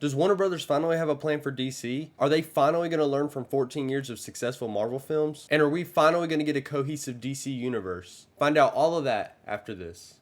Does Warner Brothers finally have a plan for DC? Are they finally going to learn from 14 years of successful Marvel films? And are we finally going to get a cohesive DC universe? Find out all of that after this.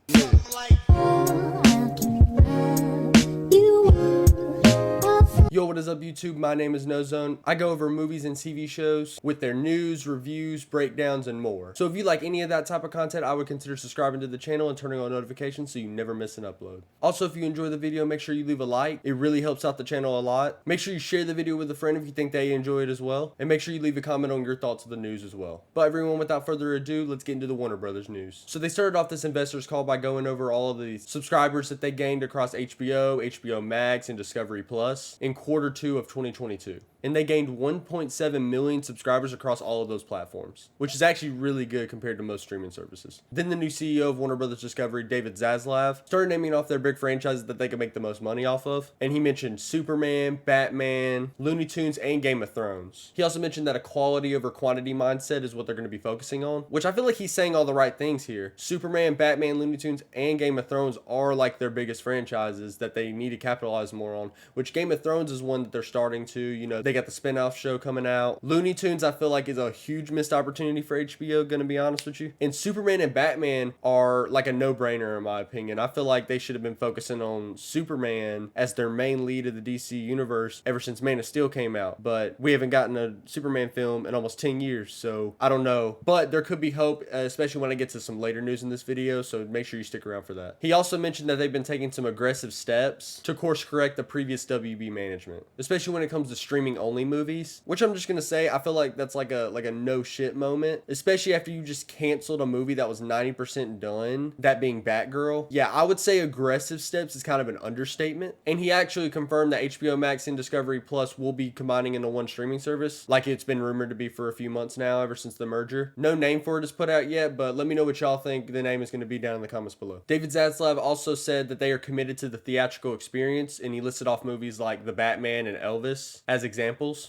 Yo, what is up YouTube? My name is Noezone. I go over movies and TV shows with their news, reviews, breakdowns, and more. So if you like any of that type of content, I would consider subscribing to the channel and turning on notifications so you never miss an upload. Also, if you enjoy the video, make sure you leave a like. It really helps out the channel a lot. Make sure you share the video with a friend if you think they enjoy it as well. And make sure you leave a comment on your thoughts of the news as well. But everyone, without further ado, let's get into the Warner Brothers news. So they started off this investors call by going over all of the subscribers that they gained across HBO, HBO Max, and Discovery Plus in quarter 2 of 2022. And they gained 1.7 million subscribers across all of those platforms, which is actually really good compared to most streaming services. Then the new CEO of Warner Brothers Discovery, David Zaslav, started naming off their big franchises that they could make the most money off of. And he mentioned Superman, Batman, Looney Tunes, and Game of Thrones. He also mentioned that a quality over quantity mindset is what they're going to be focusing on, which I feel like he's saying all the right things here. Superman, Batman, Looney Tunes, and Game of Thrones are like their biggest franchises that they need to capitalize more on, which Game of Thrones is one that they're starting to, they got the spin-off show coming out. Looney Tunes, I feel like, is a huge missed opportunity for HBO, gonna be honest with you. And Superman and Batman are like a no-brainer in my opinion. I feel like they should have been focusing on Superman as their main lead of the DC universe ever since Man of Steel came out. But we haven't gotten a Superman film in almost 10 years, so I don't know. But there could be hope, especially when I get to some later news in this video, so make sure you stick around for that. He also mentioned that they've been taking some aggressive steps to course correct the previous WB management, especially when it comes to streaming only movies, which I'm just gonna say I feel like that's like a no shit moment, especially after you just canceled a movie that was 90% done, that being Batgirl. Yeah, I would say aggressive steps is kind of an understatement. And he actually confirmed that HBO Max and Discovery Plus will be combining into one streaming service, like it's been rumored to be for a few months now, ever since the merger. No name for it is put out yet, but let me know what y'all think the name is going to be down in the comments below. David Zaslav also said that they are committed to the theatrical experience, and he listed off movies like The Batman and Elvis as examples.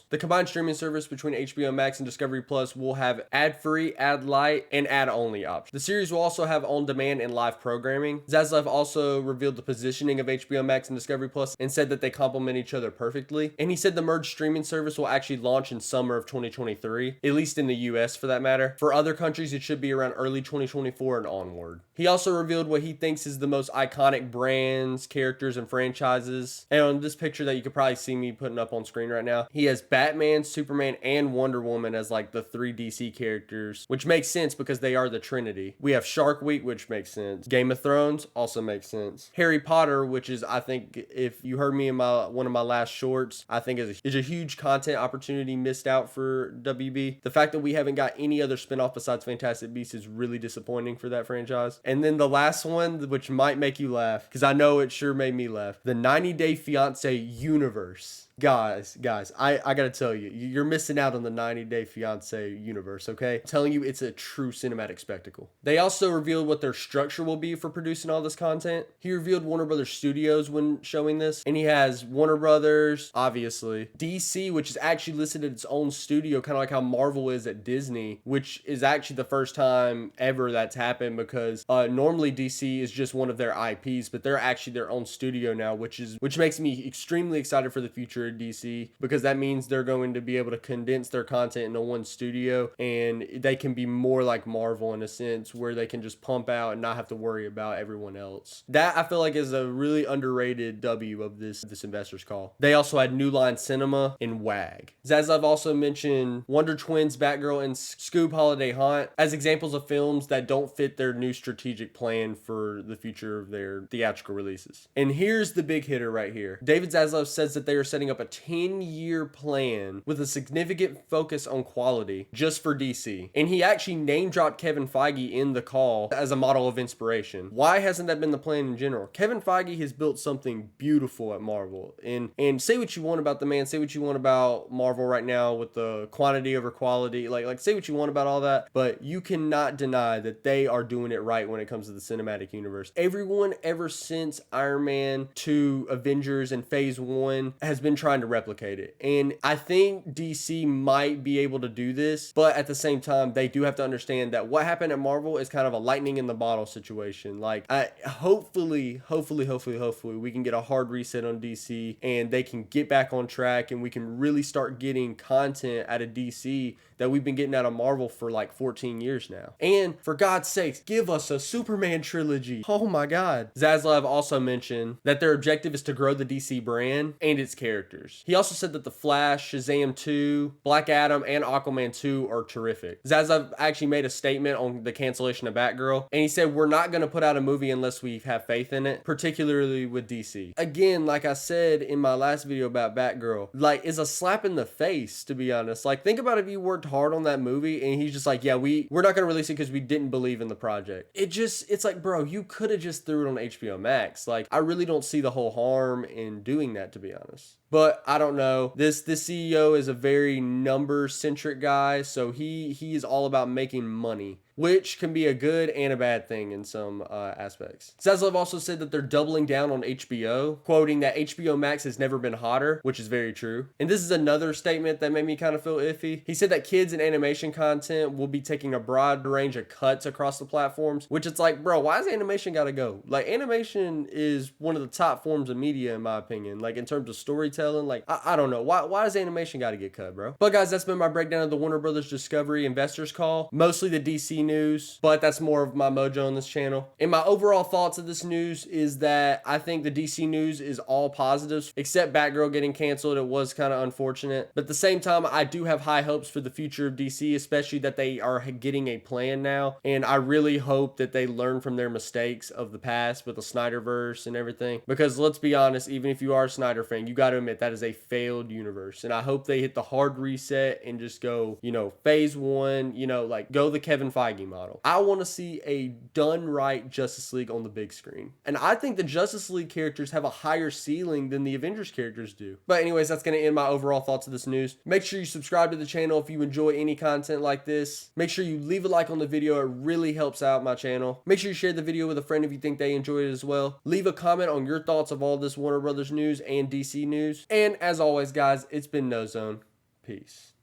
The combined streaming service between HBO Max and Discovery Plus will have ad-free, ad-light, and ad-only options. The series will also have on-demand and live programming. Zaslav also revealed the positioning of HBO Max and Discovery Plus and said that they complement each other perfectly. And he said the merged streaming service will actually launch in summer of 2023, at least in the US for that matter. For other countries, it should be around early 2024 and onward. He also revealed what he thinks is the most iconic brands, characters, and franchises. And on this picture that you could probably see me putting up on screen right now, he has Batman, Superman, and Wonder Woman as like the 3 DC characters, which makes sense because they are the Trinity. We have Shark Week, which makes sense. Game of Thrones also makes sense. Harry Potter, which is, I think, if you heard me in one of my last shorts, I think is a huge content opportunity missed out for WB. The fact that we haven't got any other spinoff besides Fantastic Beasts is really disappointing for that franchise. And then the last one, which might make you laugh, because I know it sure made me laugh, the 90 Day Fiance universe. Guys, I gotta tell you, you're missing out on the 90 Day Fiance universe, okay? I'm telling you, it's a true cinematic spectacle. They also revealed what their structure will be for producing all this content. He revealed Warner Brothers Studios when showing this, and he has Warner Brothers, obviously, DC, which is actually listed as its own studio, kind of like how Marvel is at Disney, which is actually the first time ever that's happened because normally DC is just one of their IPs, but they're actually their own studio now, which makes me extremely excited for the future of DC, because that means they're going to be able to condense their content into one studio, and they can be more like Marvel in a sense where they can just pump out and not have to worry about everyone else. That I feel like is a really underrated W of this investors call. They also had New Line Cinema and WAG. Zaslav also mentioned Wonder Twins, Batgirl, and Scoob Holiday Haunt as examples of films that don't fit their new strategic plan for the future of their theatrical releases. And here's the big hitter right here. David Zaslav says that they are setting up a 10-year plan with a significant focus on quality just for DC. And he actually name dropped Kevin Feige in the call as a model of inspiration. Why hasn't that been the plan in general? Kevin Feige has built something beautiful at Marvel. And say what you want about the man, say what you want about Marvel right now with the quantity over quality, like say what you want about all that, but you cannot deny that they are doing it right when it comes to the cinematic universe. Everyone ever since Iron Man 2, Avengers, and Phase 1 has been trying trying to replicate it. And I think DC might be able to do this, but at the same time, they do have to understand that what happened at Marvel is kind of a lightning in the bottle situation. Like, hopefully, we can get a hard reset on DC and they can get back on track and we can really start getting content out of DC that we've been getting out of Marvel for like 14 years now. And for God's sakes, give us a Superman trilogy. Oh my God. Zaslav also mentioned that their objective is to grow the DC brand and its characters. He also said that The Flash, Shazam 2, Black Adam, and Aquaman 2 are terrific. Zaslav actually made a statement on the cancellation of Batgirl, and he said, we're not going to put out a movie unless we have faith in it, particularly with DC. Again, like I said in my last video about Batgirl, like, is a slap in the face, to be honest. Like, think about if you worked hard on that movie and he's just like, yeah, we're not going to release it because we didn't believe in the project. It's like, bro, you could have just threw it on HBO Max. Like, I really don't see the whole harm in doing that, to be honest. But I don't know. This CEO is a very number-centric guy, so he is all about making money, which can be a good and a bad thing in some aspects. Zaslav also said that they're doubling down on HBO, quoting that HBO Max has never been hotter, which is very true. And this is another statement that made me kind of feel iffy. He said that kids and animation content will be taking a broad range of cuts across the platforms, which it's like, bro, why does animation gotta go? Like, animation is one of the top forms of media, in my opinion. Like, in terms of storytelling, like, I don't know. Why does animation gotta get cut, bro? But guys, that's been my breakdown of the Warner Brothers Discovery investors call. Mostly the DC news, but that's more of my mojo on this channel. And my overall thoughts of this news is that I think the DC news is all positives, except Batgirl getting canceled. It was kind of unfortunate. But at the same time, I do have high hopes for the future of DC, especially that they are getting a plan now. And I really hope that they learn from their mistakes of the past with the Snyderverse and everything. Because let's be honest, even if you are a Snyder fan, you got to admit that is a failed universe. And I hope they hit the hard reset and just go, phase one, like go the Kevin Feige model. I want to see a done right Justice League on the big screen. And I think the Justice League characters have a higher ceiling than the Avengers characters do. But anyways, that's going to end my overall thoughts of this news. Make sure you subscribe to the channel if you enjoy any content like this. Make sure you leave a like on the video. It really helps out my channel. Make sure you share the video with a friend if you think they enjoyed it as well. Leave a comment on your thoughts of all this Warner Brothers news and DC news. And as always, guys, it's been Noezone. Peace.